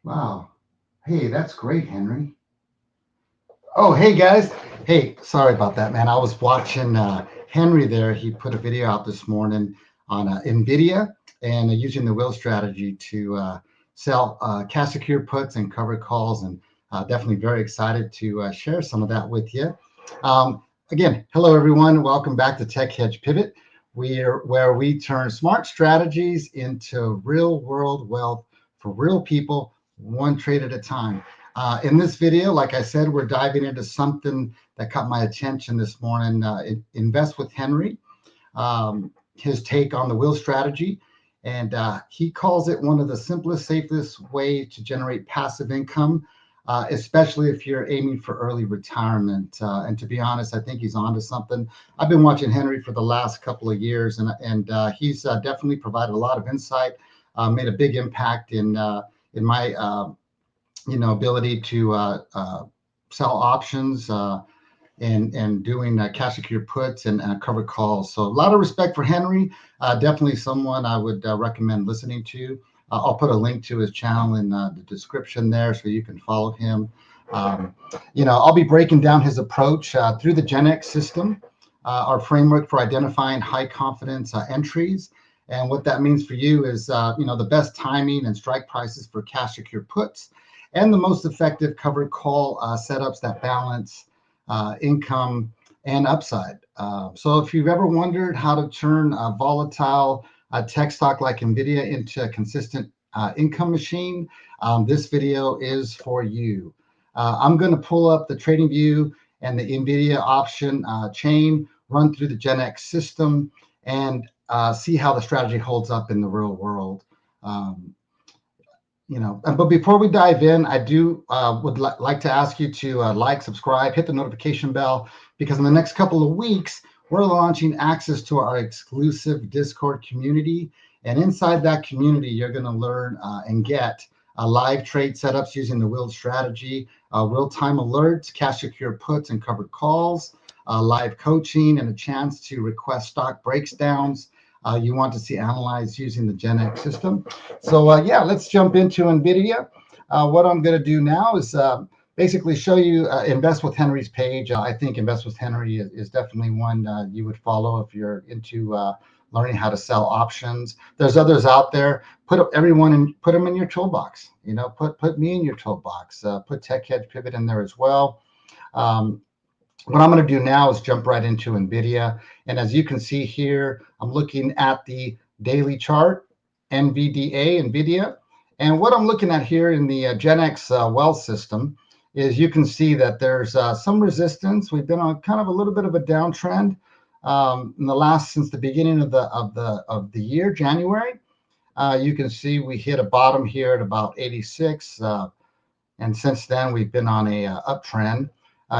Wow. Hey, that's great, Henry. Oh, hey guys. Hey, sorry about that, man. I was watching Henry there. He put a video out this morning on NVIDIA and using the wheel strategy to sell cash secure puts and covered calls. And definitely very excited to share some of that with you. Again, hello everyone. Welcome back to Tech Hedge Pivot, where we turn smart strategies into real world wealth for real people, one trade at a time. In this video, like I said, we're diving into something that caught my attention this morning. Invest with Henry, his take on the wheel strategy. And he calls it one of the simplest, safest ways to generate passive income, especially if you're aiming for early retirement. And to be honest, I think he's onto something. I've been watching Henry for the last couple of years, and he's definitely provided a lot of insight, made a big impact in my ability to sell options and doing cash secure puts and covered calls. So a lot of respect for Henry. Definitely someone I would recommend listening to. I'll put a link to his channel in the description there so you can follow him. I'll be breaking down his approach through the GenX system, our framework for identifying high confidence entries. And what that means for you is, the best timing and strike prices for cash secure puts, and the most effective covered call setups that balance income and upside. So if you've ever wondered how to turn a volatile tech stock like NVIDIA into a consistent income machine, this video is for you. I'm going to pull up the trading view and the NVIDIA option chain, run through the GenX system, and see how the strategy holds up in the real world. But before we dive in, I do would like to ask you to like, subscribe, hit the notification bell, because in the next couple of weeks, we're launching access to our exclusive Discord community. And inside that community, you're going to learn and get live trade setups using the wheel strategy, real-time alerts, cash secure puts and covered calls, live coaching, and a chance to request stock breakdowns you want to see analyzed using the GenX system. So let's jump into NVIDIA. What I'm going to do now is basically show you Invest with Henry's page. I think Invest with Henry is definitely one you would follow if you're into learning how to sell options. There's others out there. Put them in your toolbox. Put me in your toolbox. Put TechHedgePivot in there as well. What I'm going to do now is jump right into NVIDIA. And as you can see here, I'm looking at the daily chart, NVDA, NVIDIA. And what I'm looking at here in the GenX wealth system is you can see that there's some resistance. We've been on kind of a little bit of a downtrend since the beginning of the year, January. You can see we hit a bottom here at about 86. And since then, we've been on a uptrend.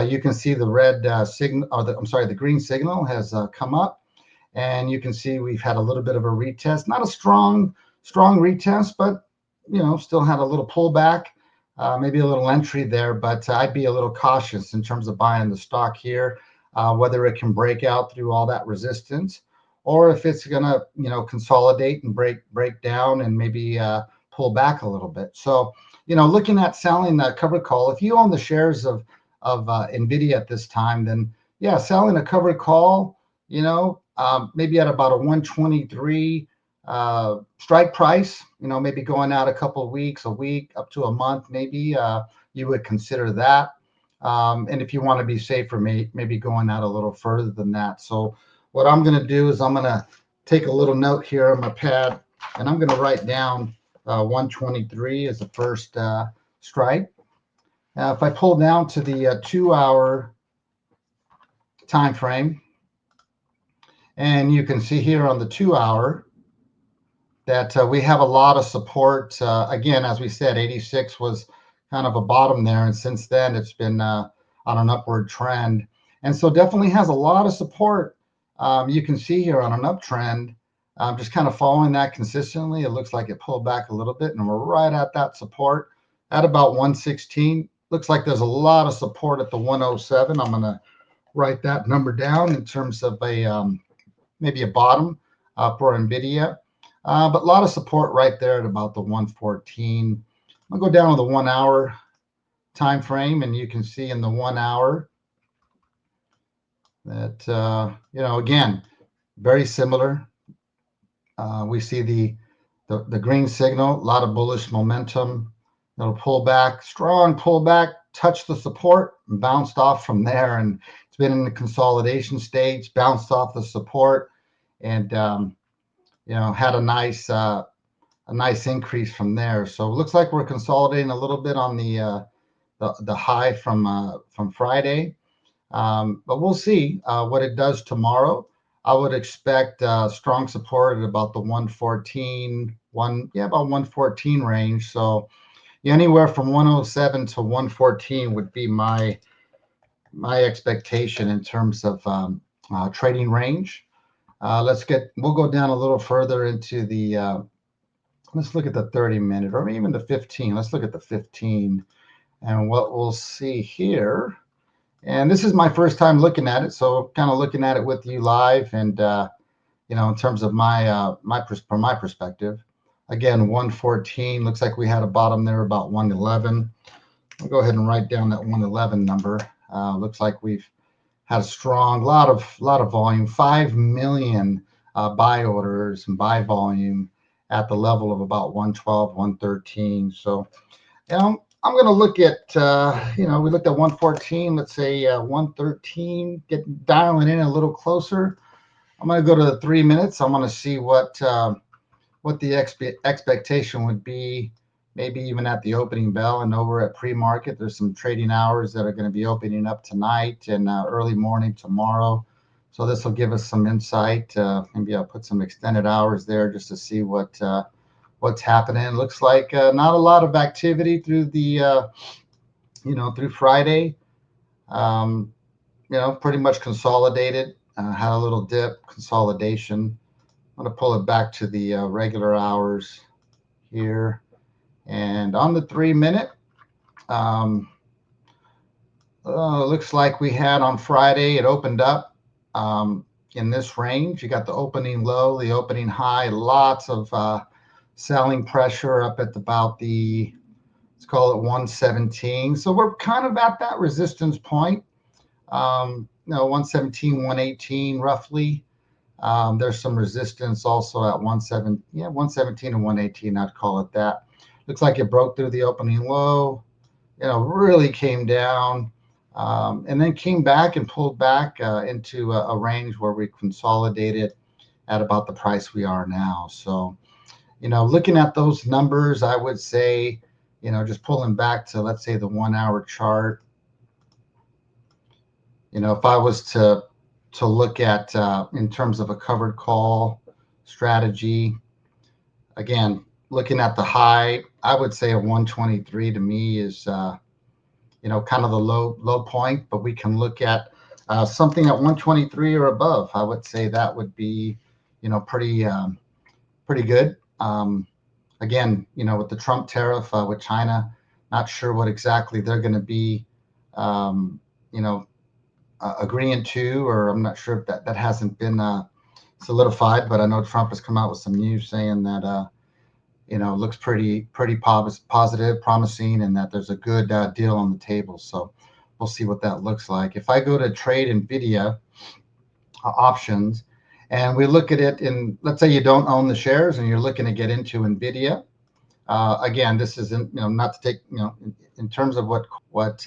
You can see the red signal, the green signal has come up, and you can see we've had a little bit of a retest, not a strong retest, but still had a little pullback, maybe a little entry there. But I'd be a little cautious in terms of buying the stock here, whether it can break out through all that resistance, or if it's gonna consolidate and break down and maybe pull back a little bit. So looking at selling that covered call, if you own the shares of NVIDIA at this time, then selling a covered call, maybe at about a 123 strike price, maybe going out a couple of weeks, a week, up to a month, maybe you would consider that. And if you want to be safer, maybe going out a little further than that. So what I'm going to do is I'm going to take a little note here on my pad, and I'm going to write down 123 as the first strike. Now, if I pull down to the 2-hour time frame, and you can see here on the 2-hour that we have a lot of support. Again, as we said, 86 was kind of a bottom there, and since then it's been on an upward trend. And so definitely has a lot of support. You can see here on an uptrend, just kind of following that consistently. It looks like it pulled back a little bit, and we're right at that support at about 116. Looks like there's a lot of support at the 107. I'm going to write that number down in terms of maybe a bottom for NVIDIA. But a lot of support right there at about the 114. I'll go down to the 1 hour time frame, and you can see in the 1 hour that, again, very similar. We see the green signal, a lot of bullish momentum. It'll pull back, strong pullback, touch the support, and bounced off from there. And it's been in the consolidation stage, bounced off the support, and had a nice increase from there. So it looks like we're consolidating a little bit on the high from Friday, but we'll see what it does tomorrow. I would expect strong support at about the 114, about 114 range. So anywhere from 107 to 114 would be my expectation in terms of trading range. We'll go down a little further into the, let's look at the 30-minute or even the 15. Let's look at the 15. And what we'll see here, and this is my first time looking at it, so kind of looking at it with you live, and in terms of from my perspective, again, 114 looks like we had a bottom there about 111. I'll go ahead and write down that 111 number. Looks like we've had a strong lot of volume, 5 million buy orders and buy volume at the level of about 112, 113. So, I'm going to look at, we looked at 114, let's say 113, dialing in a little closer. I'm going to go to the 3 minutes. I want to see what the expectation would be, maybe even at the opening bell and over at pre-market. There's some trading hours that are going to be opening up tonight and early morning tomorrow. So this will give us some insight. Maybe I'll put some extended hours there just to see what's happening. Looks like not a lot of activity through the through Friday. Pretty much consolidated. Had a little dip, consolidation. I'm going to pull it back to the regular hours here, and on the 3 minute, looks like we had on Friday, it opened up in this range. You got the opening low, the opening high, lots of selling pressure up at about let's call it 117. So we're kind of at that resistance point, 117, 118 roughly. There's some resistance also at 117 and 118, I'd call it that. Looks like it broke through the opening low, really came down, and then came back and pulled back into a range where we consolidated at about the price we are now. So, looking at those numbers, I would say, just pulling back to, let's say, the 1 hour chart, if I was to look at in terms of a covered call strategy, again, looking at the high, I would say a 123 to me is, kind of the low point, but we can look at something at 123 or above. I would say that would be, pretty good. Again, with the Trump tariff with China, not sure what exactly they're going to be, agreeing to, or I'm not sure if that hasn't been solidified, but I know Trump has come out with some news saying that, looks pretty positive, promising, and that there's a good deal on the table. So we'll see what that looks like. If I go to trade NVIDIA options, and we look at it in, let's say you don't own the shares and you're looking to get into NVIDIA. Again, this isn't, not to take, in terms of what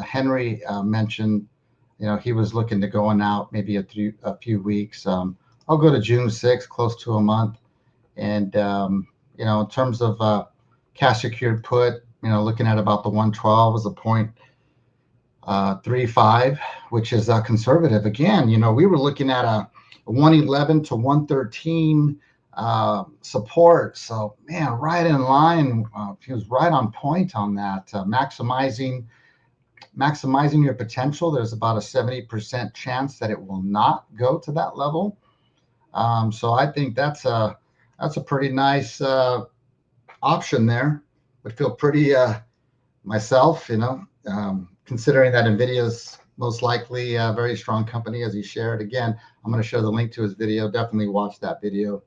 Henry mentioned, he was looking to going out maybe a few weeks. I'll go to June 6th, close to a month. And, in terms of cash secured put, looking at about the 112 as a 0.35, which is conservative. Again, we were looking at a 111 to 113 support. So, man, right in line. He was right on point on that. Maximizing your potential. There's about a 70% chance that it will not go to that level. So I think that's a pretty nice option there. Would feel pretty myself, considering that NVIDIA's most likely a very strong company, as he shared. Again, I'm going to share the link to his video. Definitely watch that video.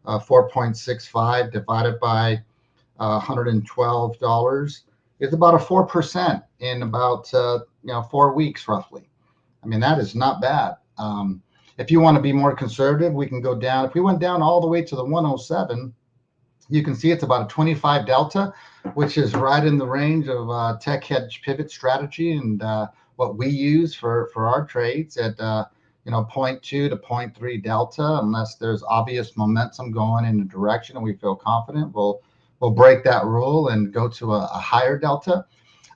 4.65 divided by $112, is about a 4% in about 4 weeks roughly. I mean, that is not bad. If you want to be more conservative, we can go down. If we went down all the way to the 107, you can see it's about a 25 delta, which is right in the range of TechHedgePivot strategy and what we use for our trades at 0.2 to 0.3 delta. Unless there's obvious momentum going in a direction and we feel confident, we'll break that rule and go to a higher delta.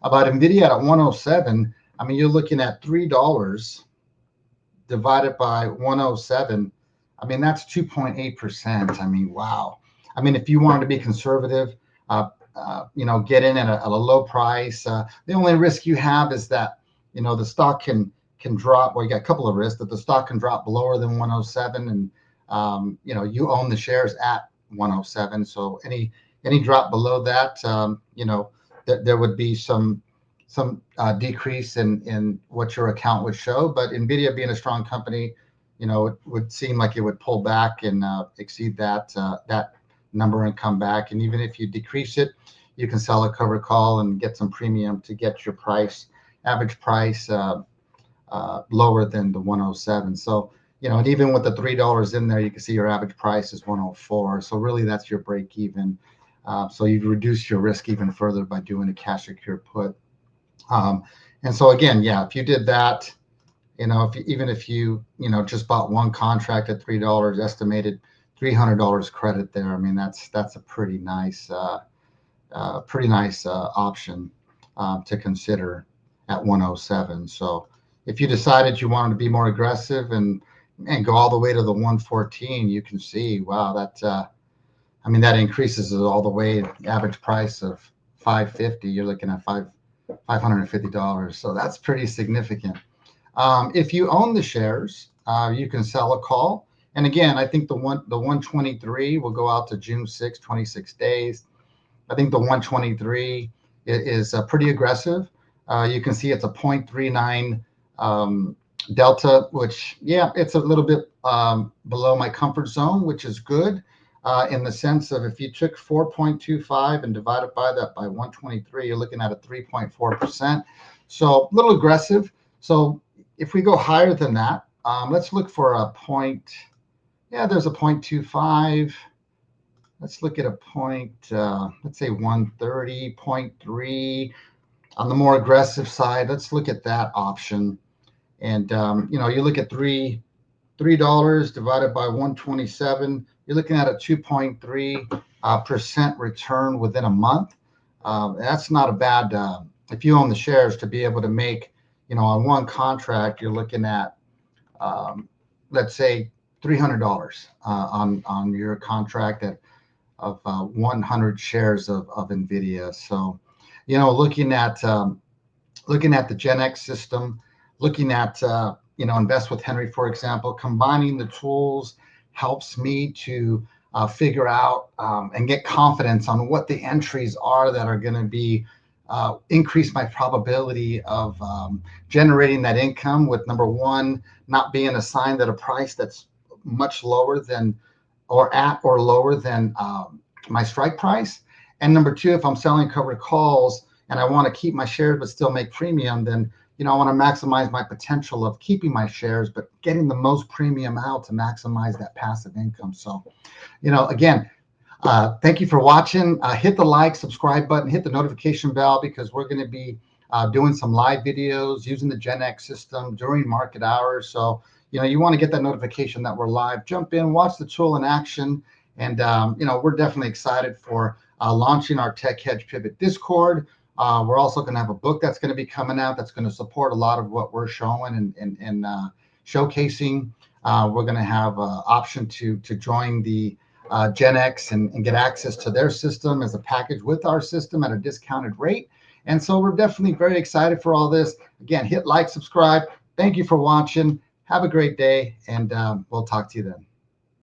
About NVIDIA at 107, I mean, you're looking at $3 divided by 107. I mean, that's 2.8%. I mean, wow. I mean, if you wanted to be conservative, get in at a low price. The only risk you have is that, the stock can drop. Well, you got a couple of risks that the stock can drop lower than 107, and you own the shares at 107. So any drop below that, there would be some decrease in what your account would show. But NVIDIA being a strong company, it would seem like it would pull back and exceed that number and come back. And even if you decrease it, you can sell a covered call and get some premium to get your average price lower than the 107. So, and even with the $3 in there, you can see your average price is 104. So really that's your break even. So you've reduced your risk even further by doing a cash secure put. And so again, if you did that, even if you just bought one contract at $3, estimated $300 credit there. I mean, that's a pretty nice option to consider at 107. So if you decided you wanted to be more aggressive and go all the way to the 114, you can see, wow, that increases it all the way. Average price of 550, you're looking at $550. So that's pretty significant. If you own the shares, you can sell a call. And again, I think the 123 will go out to June 6, 26 days. I think the 123 is pretty aggressive. You can see it's a 0.39 delta, which, it's a little bit below my comfort zone, which is good in the sense of if you took 4.25 and divided by that by 123, you're looking at a 3.4%. So a little aggressive. So if we go higher than that, let's look for a point. There's a 0.25. Let's look at a point, let's say 130, 0.3. On the more aggressive side, let's look at that option. And, you look at $3 divided by 127, you're looking at a 2.3% return within a month. That's not a bad, if you own the shares, to be able to make, on one contract, you're looking at, let's say, $300 on your contract of 100 shares of NVIDIA. So, looking at the GenX system, looking at Invest with Henry, for example, combining the tools helps me to figure out and get confidence on what the entries are that are going to be increase my probability of generating that income, with number one, not being assigned at a price that's much lower than or at or lower than my strike price. And number two, if I'm selling covered calls and I want to keep my shares but still make premium, then I want to maximize my potential of keeping my shares but getting the most premium out to maximize that passive income. So, again, thank you for watching. Hit the like, subscribe button, hit the notification bell, because we're going to be doing some live videos using the GenX system during market hours. So, you want to get that notification that we're live. Jump in, watch the tool in action. And, we're definitely excited for launching our TechHedgePivot Discord. We're also going to have a book that's going to be coming out that's going to support a lot of what we're showing and showcasing. We're going to have an option to join the GenX and get access to their system as a package with our system at a discounted rate. And so we're definitely very excited for all this. Again, hit like, subscribe. Thank you for watching. Have a great day, and we'll talk to you then.